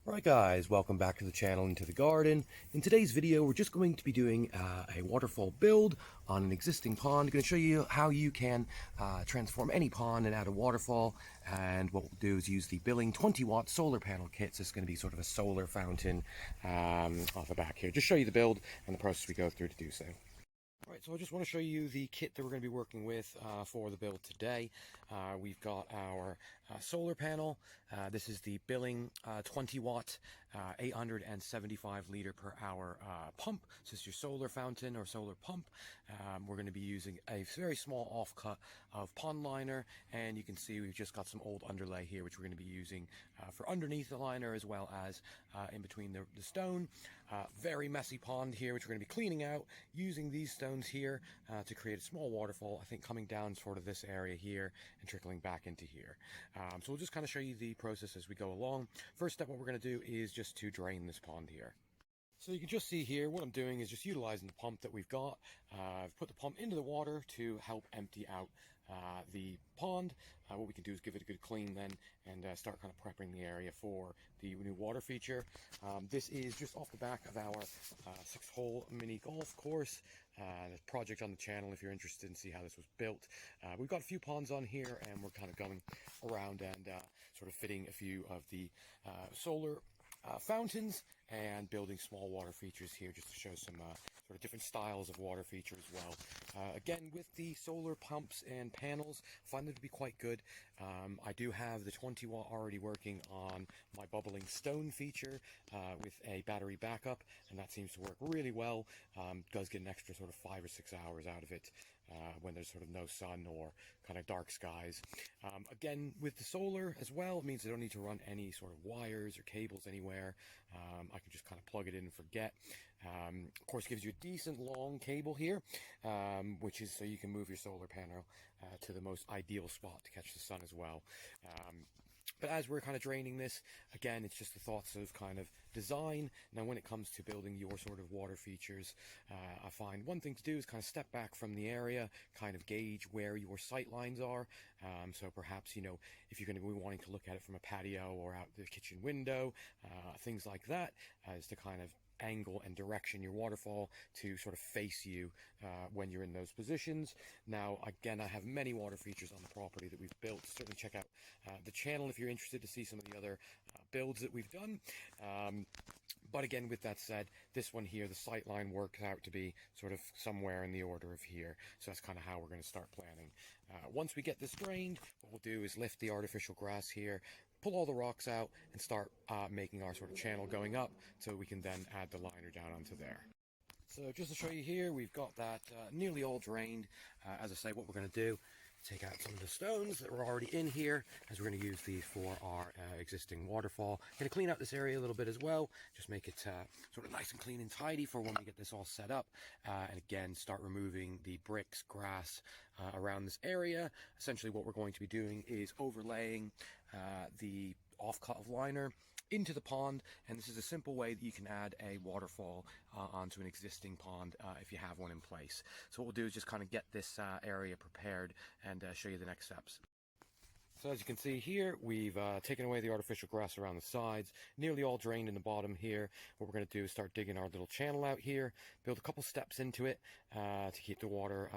Alright guys, welcome back to the channel and to the garden. In today's video we're just going to be doing a waterfall build on an existing pond. I'm going to show you how you can transform any pond and add a waterfall, and what we'll do is use the Biling 20w solar panel kit. So it's going to be sort of a solar fountain off the back here. Just show you the build and the process we go through to do so. Alright, so I just want to show you the kit that we're going to be working with for the build today. We've got our solar panel. This is the Biling 20w 875 liter per hour pump. So this is your solar fountain or solar pump. We're going to be using a very small offcut of pond liner, and you can see we've just got some old underlay here which we're going to be using for underneath the liner as well as in between the stone. Very messy pond here which we're going to be cleaning out using these stones here to create a small waterfall, I think coming down sort of this area here and trickling back into here. So we'll just kind of show you the process as we go along. First step, what we're going to do is just to drain this pond here. So you can just see here, what I'm doing is just utilizing the pump that we've got. I've put the pump into the water to help empty out the pond. What we can do is give it a good clean then and start kind of prepping the area for the new water feature. This is just off the back of our 6-hole mini golf course. The project on the channel if you're interested in see how this was built. We've got a few ponds on here and we're kind of going around and sort of fitting a few of the solar fountains and building small water features here just to show some sort of different styles of water feature as well. Again, with the solar pumps and panels, I find them to be quite good. I do have the 20w already working on my bubbling stone feature with a battery backup, and that seems to work really well. Does get an extra sort of 5 or 6 hours out of it when there's sort of no sun or kind of dark skies. Again, with the solar as well, it means I don't need to run any sort of wires or cables anywhere. I can just kind of plug it in and forget. Of course, gives you a decent long cable here, which is so you can move your solar panel to the most ideal spot to catch the sun as well. But as we're kind of draining this, again, it's just the thoughts of kind of design. Now, when it comes to building your sort of water features, I find one thing to do is kind of step back from the area, kind of gauge where your sight lines are. So perhaps, you know, if you're going to be wanting to look at it from a patio or out the kitchen window, things like that, as to kind of angle and direction your waterfall to sort of face you when you're in those positions. Now, again, I have many water features on the property that we've built. Certainly check out the channel if you're interested to see some of the other builds that we've done. But again, with that said, this one here, the sight line works out to be sort of somewhere in the order of here. So that's kind of how we're going to start planning. Once we get this drained, what we'll do is lift the artificial grass here, pull all the rocks out, and start making our sort of channel going up so we can then add the liner down onto there. So just to show you here, we've got that nearly all drained. As I say, what we're going to do, take out some of the stones that were already in here, as we're going to use these for our existing waterfall. Going to clean out this area a little bit as well, just make it sort of nice and clean and tidy for when we get this all set up. And again, start removing the bricks, grass around this area. Essentially what we're going to be doing is overlaying the offcut of liner into the pond, and this is a simple way that you can add a waterfall onto an existing pond if you have one in place. So what we'll do is just kind of get this area prepared and show you the next steps. So as you can see here, we've taken away the artificial grass around the sides, nearly all drained in the bottom here. What we're going to do is start digging our little channel out here, build a couple steps into it to keep the water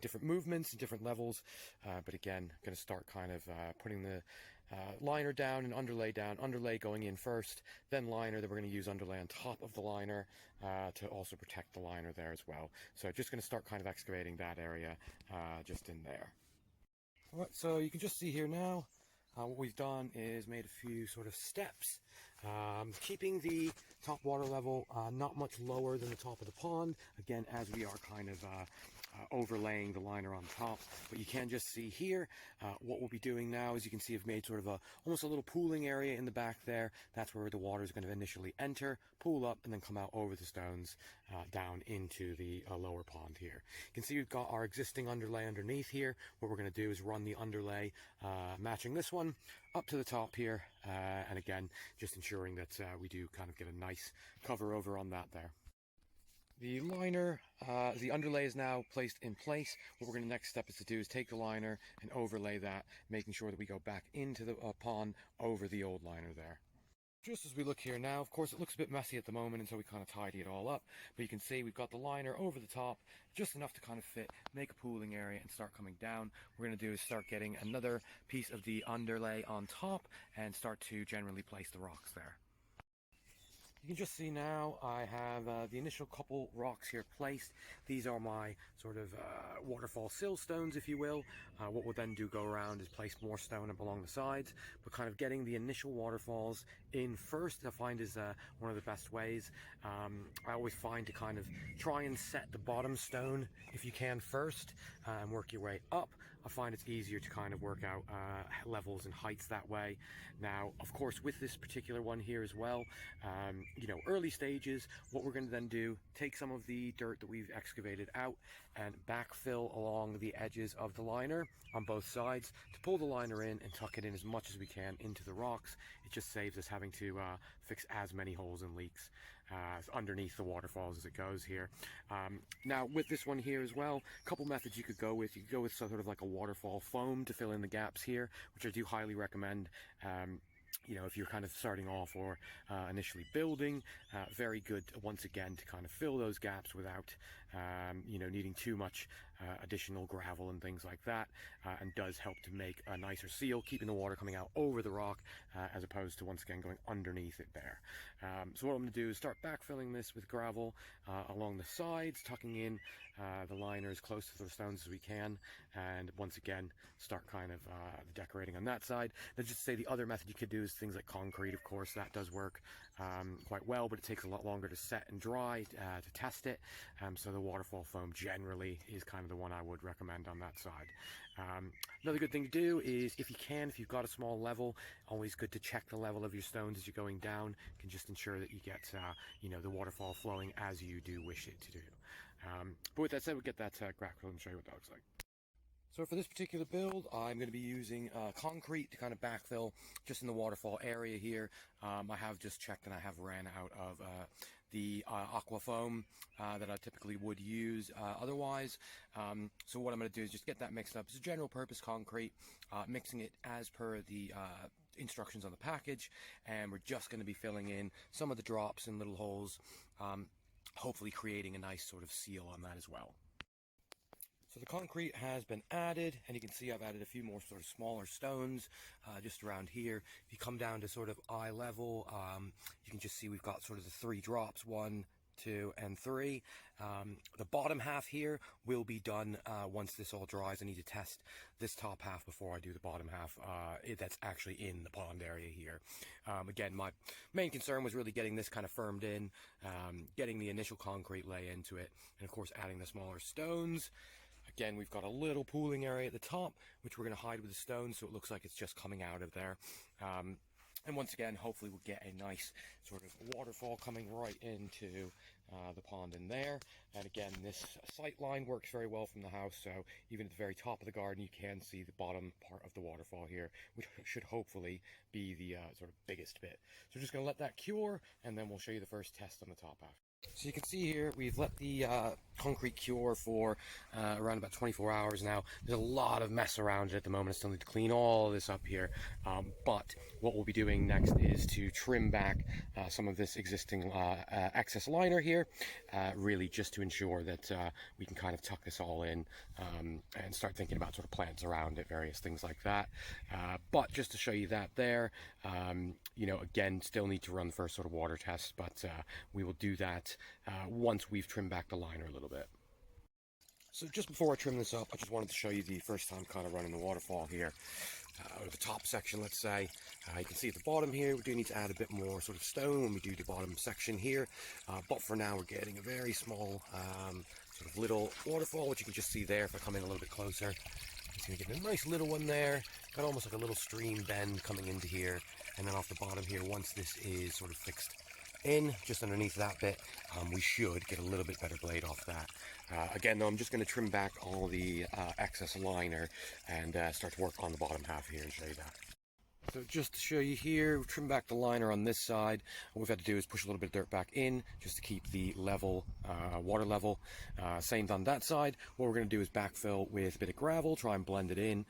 different movements and different levels. But again, going to start kind of putting the liner down and underlay down, underlay going in first, then liner. Then we're going to use underlay on top of the liner to also protect the liner there as well. So just going to start kind of excavating that area just in there. All right, so you can just see here now what we've done is made a few sort of steps, keeping the top water level not much lower than the top of the pond, again, as we are kind of overlaying the liner on top. But you can just see here what we'll be doing now is you can see I've made sort of almost a little pooling area in the back there. That's where the water is going to initially enter, pool up, and then come out over the stones down into the lower pond here. You can see we've got our existing underlay underneath here. What we're going to do is run the underlay matching this one up to the top here, and again, just ensuring that we do kind of get a nice cover over on that there. The liner, the underlay is now placed in place. What we're going to next step is to do is take the liner and overlay that, making sure that we go back into the pond over the old liner there. Just as we look here now, of course it looks a bit messy at the moment until we kind of tidy it all up, but you can see we've got the liner over the top, just enough to kind of fit, make a pooling area and start coming down. What we're going to do is start getting another piece of the underlay on top and start to generally place the rocks there. You can just see now I have the initial couple rocks here placed. These are my sort of waterfall sill stones, if you will. What we'll then do go around is place more stone up along the sides, but kind of getting the initial waterfalls in first I find is one of the best ways. I always find to kind of try and set the bottom stone if you can first and work your way up. I find it's easier to kind of work out levels and heights that way. Now, of course, with this particular one here as well, you know, early stages, what we're going to then do, take some of the dirt that we've excavated out and backfill along the edges of the liner on both sides to pull the liner in and tuck it in as much as we can into the rocks. It just saves us having to fix as many holes and leaks underneath the waterfalls as it goes here. Now with this one here as well, a couple methods you could go with. You could go with sort of like a waterfall foam to fill in the gaps here, which I do highly recommend. You know, if you're kind of starting off or initially building, very good once again to kind of fill those gaps without you know, needing too much additional gravel and things like that, and does help to make a nicer seal, keeping the water coming out over the rock as opposed to once again going underneath it there. So what I'm going to do is start backfilling this with gravel along the sides, tucking in the liner as close to the stones as we can, and once again start kind of decorating on that side. Then just say the other method you could do is things like concrete. Of course that does work quite well, but it takes a lot longer to set and dry to test it, so the waterfall foam generally is kind of the one I would recommend on that side. Another good thing to do is if you've got a small level, always good to check the level of your stones as you're going down. You can just ensure that you get you know, the waterfall flowing as you do wish it to do. But with that said, we'll get that graphical and show you what that looks like. So for this particular build, I'm going to be using concrete to kind of backfill just in the waterfall area here. I have just checked and I have ran out of the aqua foam that I typically would use otherwise. So what I'm going to do is just get that mixed up. It's a general purpose concrete, mixing it as per the instructions on the package, and we're just going to be filling in some of the drops and little holes, hopefully creating a nice sort of seal on that as well. So the concrete has been added, and you can see I've added a few more sort of smaller stones just around here. If you come down to sort of eye level, you can just see we've got sort of the 3 drops, 1, 2, and 3. The bottom half here will be done once this all dries. I need to test this top half before I do the bottom half that's actually in the pond area here. Again, my main concern was really getting this kind of firmed in, getting the initial concrete lay into it, and of course adding the smaller stones. Again, we've got a little pooling area at the top, which we're going to hide with the stones so it looks like it's just coming out of there. And once again, hopefully we'll get a nice sort of waterfall coming right into the pond in there. And again, this sight line works very well from the house, so even at the very top of the garden, you can see the bottom part of the waterfall here, which should hopefully be the sort of biggest bit. So we're just going to let that cure, and then we'll show you the first test on the top half. So you can see here, we've let the concrete cure for around about 24 hours now. There's a lot of mess around it at the moment. I still need to clean all this up here. But what we'll be doing next is to trim back some of this existing excess liner here, really just to ensure that we can kind of tuck this all in and start thinking about sort of plants around it, various things like that. But just to show you that there, you know, again, still need to run the first sort of water test, but we will do that once we've trimmed back the liner a little bit. So just before I trim this up, I just wanted to show you the first time kind of running the waterfall here. Or the top section, let's say. You can see at the bottom here, we do need to add a bit more sort of stone when we do the bottom section here. But for now, we're getting a very small sort of little waterfall, which you can just see there if I come in a little bit closer. It's going to get a nice little one there. Got almost like a little stream bend coming into here. And then off the bottom here, once this is sort of fixed in, just underneath that bit, we should get a little bit better blade off that. Again, though, I'm just going to trim back all the excess liner and start to work on the bottom half here and show you that. So just to show you here, we've trimmed back the liner on this side. What we've had to do is push a little bit of dirt back in just to keep the level, water level. Same on that side. What we're going to do is backfill with a bit of gravel, try and blend it in,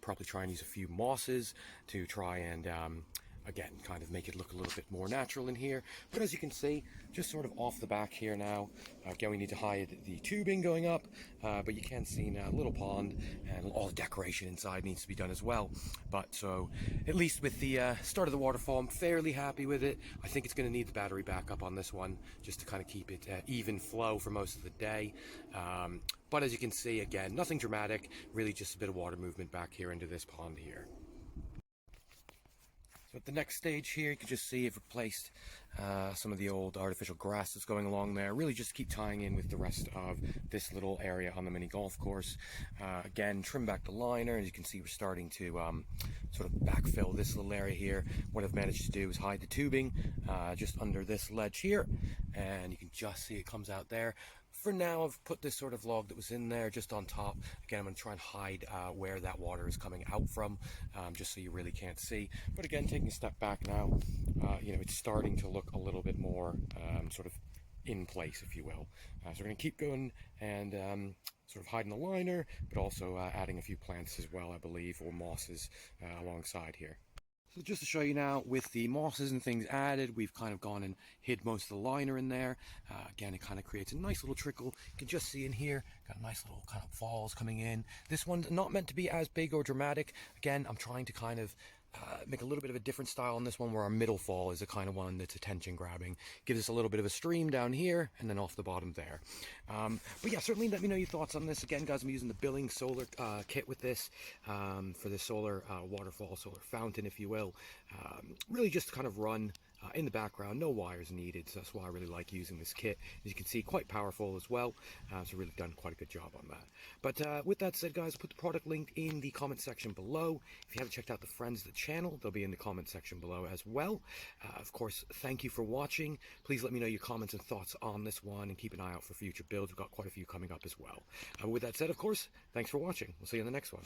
probably try and use a few mosses to try and again, kind of make it look a little bit more natural in here. But as you can see, just sort of off the back here now, again, we need to hide the tubing going up, but you can see now a little pond, and all the decoration inside needs to be done as well. But so at least with the start of the waterfall, I'm fairly happy with it. I think it's going to need the battery backup on this one just to kind of keep it even flow for most of the day. But as you can see, again, nothing dramatic, really just a bit of water movement back here into this pond here. So at the next stage here, you can just see I've replaced some of the old artificial grass that's going along there, really just keep tying in with the rest of this little area on the mini golf course. Again, trim back the liner. As you can see, we're starting to sort of backfill this little area here. What I've managed to do is hide the tubing just under this ledge here, and you can just see it comes out there. For now, I've put this sort of log that was in there just on top. Again, I'm going to try and hide where that water is coming out from, just so you really can't see. But again, taking a step back now, you know, it's starting to look a little bit more sort of in place, if you will. So we're going to keep going and sort of hiding the liner, but also adding a few plants as well, I believe, or mosses alongside here. So just to show you now, with the mosses and things added, we've kind of gone and hid most of the liner in there. Again, it kind of creates a nice little trickle. You can just see in here, got nice little kind of falls coming in. This one's not meant to be as big or dramatic. Again, I'm trying to kind of make a little bit of a different style on this one, where our middle fall is the kind of one that's attention grabbing. Gives us a little bit of a stream down here and then off the bottom there. But yeah, certainly let me know your thoughts on this. Again, guys, I'm using the Biling solar kit with this for the solar waterfall, solar fountain, if you will. Really just kind of run in the background, no wires needed, so that's why I really like using this kit. As you can see, quite powerful as well, so really done quite a good job on that. But with that said, guys, I'll put the product link in the comment section below. If you haven't checked out the friends of the channel, they'll be in the comment section below as well. Of course, thank you for watching. Please let me know your comments and thoughts on this one, and keep an eye out for future builds. We've got quite a few coming up as well. With that said, of course, thanks for watching. We'll see you in the next one.